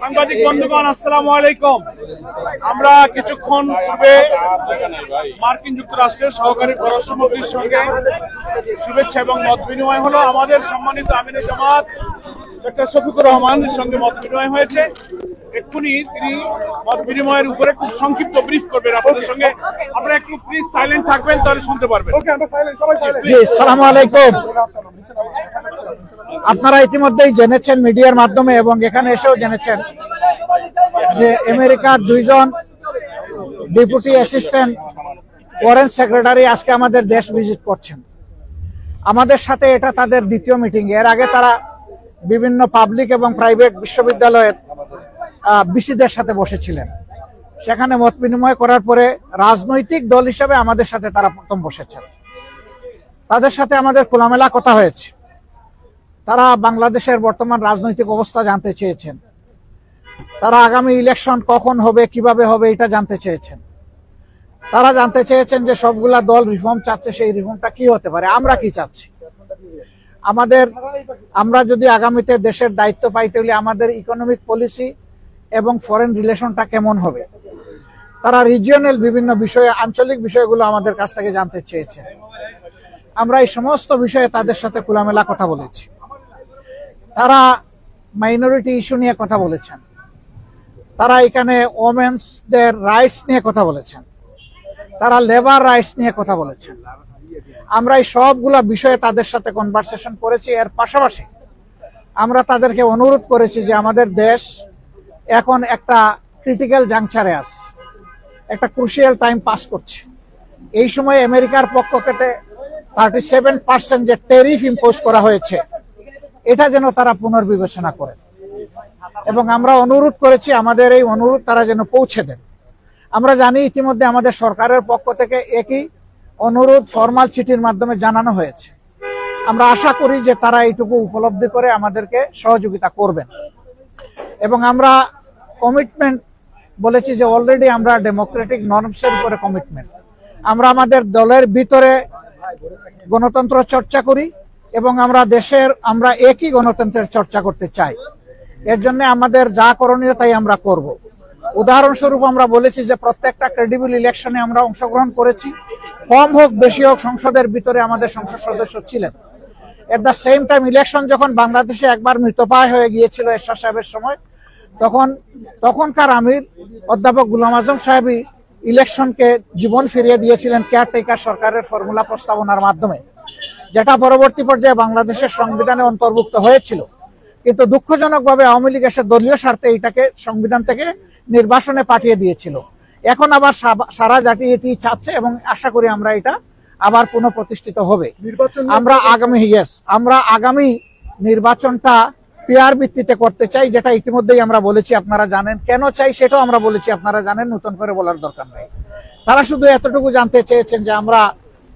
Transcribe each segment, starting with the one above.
সাংবাদিক বন্ধুগণ, আসসালামু আলাইকুম। আমরা কিছুক্ষণ পূর্বে মার্কিন যুক্তরাষ্ট্রের সহকারী পররাষ্ট্রমন্ত্রীর সঙ্গে শুভেচ্ছা এবং মত বিনিময় হলো। আমাদের সম্মানিত আমিনুল জামাত ডক্টর শফিকুর রহমানের সঙ্গে মত বিনিময় হয়েছে। এক্ষুনি তিনি মত বিনিময়ের উপরে খুব সংক্ষিপ্ত ব্রিফ করবেন আপনাদের সঙ্গে। আমরা একটু প্লিজ সাইলেন্ট থাকবেন, তাহলে শুনতে পারবেন। আসসালামু আলাইকুম। আপনারা ইতিমধ্যেই জেনেছেন মিডিয়ার মাধ্যমে এবং এখানে এসেও জেনেছেন যে আমেরিকার দুইজন ডেপুটি অ্যাসিস্ট্যান্ট ফরেন সেক্রেটারি আজকে আমাদের দেশ ভিজিট করছেন। আমাদের সাথে এটা তাদের দ্বিতীয় মিটিং। এর আগে তারা বিভিন্ন পাবলিক এবং প্রাইভেট বিশ্ববিদ্যালয়ের ভিসিদের সাথে বসেছিলেন। সেখানে মত বিনিময় করার পরে রাজনৈতিক দল হিসেবে আমাদের সাথে তারা প্রথম বসেছেন। তাদের সাথে আমাদের খোলামেলা কথা হয়েছে। তারা বাংলাদেশের বর্তমান রাজনৈতিক অবস্থা জানতে চেয়েছেন। তারা আগামী ইলেকশন কখন হবে, কিভাবে হবে, এটা জানতে চেয়েছেন। তারা জানতে চেয়েছেন যে সবগুলা দল রিফর্ম চাচ্ছে, সেই রিফর্মটা কি হতে পারে, আমরা কি চাচ্ছি, আমরা যদি আগামীতে দেশের দায়িত্ব পাই তাহলে আমাদের ইকোনমিক পলিসি এবং ফরেন রিলেশনটা কেমন হবে। তারা রিজিয়নাল বিভিন্ন বিষয়ে, আঞ্চলিক বিষয়গুলো আমাদের কাছ থেকে জানতে চেয়েছেন। আমরা এই সমস্ত বিষয়ে তাদের সাথে খোলামেলা কথা বলেছি। তারা মাইনরিটি ইস্যু নিয়ে কথা বলেছেন। তারা এখানে ওমেন্সদের রাইটস নিয়ে কথা বলেছেন। তারা লেবার রাইটস নিয়ে কথা বলেছেন। আমরা এই সবগুলা বিষয়ে তাদের সাথে কনভারসেশন করেছি। এর পাশাপাশি আমরা তাদেরকে অনুরোধ করেছি যে আমাদের দেশ এখন একটা ক্রিটিক্যাল জাংচারে আছে, একটা ক্রুশিয়াল টাইম পাস করছে। এই সময় আমেরিকার পক্ষ থেকে 37% যে ট্যারিফ ইম্পোজ করা হয়েছে, এটা যেন তারা পুনর্বিবেচনা করে। এবং আমরা অনুরোধ করেছি আমাদের এই অনুরোধ তারা যেন পৌঁছে দেন। আমরা জানি ইতিমধ্যে আমাদের সরকারের পক্ষ থেকে একই অনুরোধ ফরমাল চিঠির মাধ্যমে জানানো হয়েছে। আমরা আশা করি যে তারা এইটুকু উপলব্ধি করে আমাদেরকে সহযোগিতা করবেন। এবং আমরা কমিটমেন্ট বলেছি যে অলরেডি আমরা ডেমোক্রেটিক নর্মসের উপরে কমিটমেন্ট। আমরা আমাদের দলের ভিতরে গণতন্ত্র চর্চা করি এবং আমরা একই গণতন্ত্রের চর্চা করতে চাই। এর জন্য আমাদের যা করণীয় তাই আমরা করব। উদাহরণস্বরূপ আমরা বলেছি যে প্রত্যেকটা ক্রেডিবল ইলেকশনে আমরা অংশগ্রহণ করেছি, কম হোক বেশি হোক সংসদের ভিতরে আমাদের সংসদ সদস্য ছিলেন। At the same time election যখন বাংলাদেশে একবার মৃতপ্রায় হয়ে গিয়েছিল এরশাদ সাহেবের সময়, তখনকার আমির অধ্যাপক গুলাম আজম সাহেবই ইলেকশনকে জীবন ফিরিয়ে দিয়েছিলেন কেয়ারটেকার সরকারের ফর্মুলা প্রস্তাবনার মাধ্যমে, যেটা পরবর্তী পর্যায়ে বাংলাদেশের সংবিধানে অন্তর্ভুক্ত হয়েছিল। কিন্তু দুঃখজনকভাবে আওয়ামী লীগ এসে দলীয় স্বার্থে এটাকে সংবিধান থেকে নির্বাসনে পাঠিয়ে দিয়েছিল। এখন আবার সারা জাতি এটি চাচ্ছে এবং আশা করি আমরা এটা আবার পুনঃপ্রতিষ্ঠিত হবে। আমরা আগামী নির্বাচনটা পেয়ার ভিত্তিতে করতে চাই, যেটা ইতিমধ্যেই আমরা বলেছি। আপনারা জানেন কেন চাই, সেটাও আমরা বলেছি, আপনারা জানেন, নতুন করে বলার দরকার নেই। তারা শুধু এতটুকু জানতে চেয়েছেন যে আমরা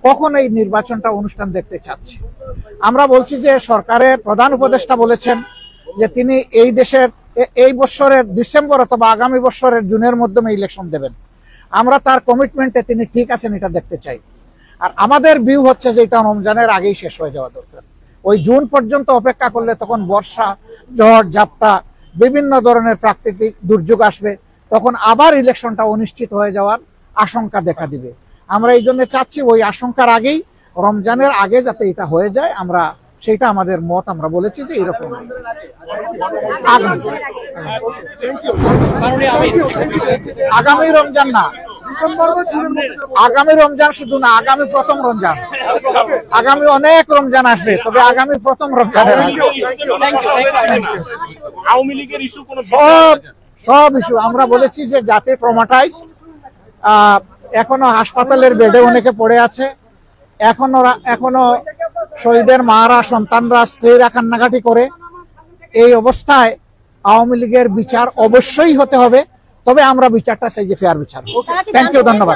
কখন এই নির্বাচনটা অনুষ্ঠান দেখতে চাচ্ছি। আমরা বলছি যে সরকারের প্রধান উপদেষ্টা বলেছেন যে তিনি এই বছরের ডিসেম্বর অথবা আগামী বছরের জুনের মধ্যে ইলেকশন দেবেন। আমরা তার কমিটমেন্টে তিনি ঠিক আছেন এটা দেখতে চাই। আর আমাদের ভিউ হচ্ছে যে এটা রমজানের আগেই শেষ হয়ে যাওয়া দরকার। ওই জুন পর্যন্ত অপেক্ষা করলে তখন বর্ষা, ঝড় ঝাপটা, বিভিন্ন ধরনের প্রাকৃতিক দুর্যোগ আসবে, তখন আবার ইলেকশনটা অনিশ্চিত হয়ে যাওয়ার আশঙ্কা দেখা দিবে। আমরা এই জন্য চাচ্ছি ওই আশঙ্কার আগেই, রমজানের আগে যাতে এটা হয়ে যায়, সেটা আমাদের মত। আমরা বলেছি যে এরকম আগামী রমজান না, আগামী রমজান শুধু না, আগামী প্রথম রমজান। আগামী অনেক রমজান আসবে, তবে আগামী প্রথম রমজানের সব ইস্যু আমরা বলেছি যে যাতে ট্রমাটাইজ, এখনো হাসপাতালের বেডে অনেকে পড়ে আছে, এখনো শহীদের মারা, সন্তানরা, স্ত্রীরা কান্নাকাটি করে। এই অবস্থায় আওয়ামী লীগের বিচার অবশ্যই হতে হবে, তবে আমরা বিচারটা চাই যে ফেয়ার বিচার। থ্যাংক ইউ, ধন্যবাদ।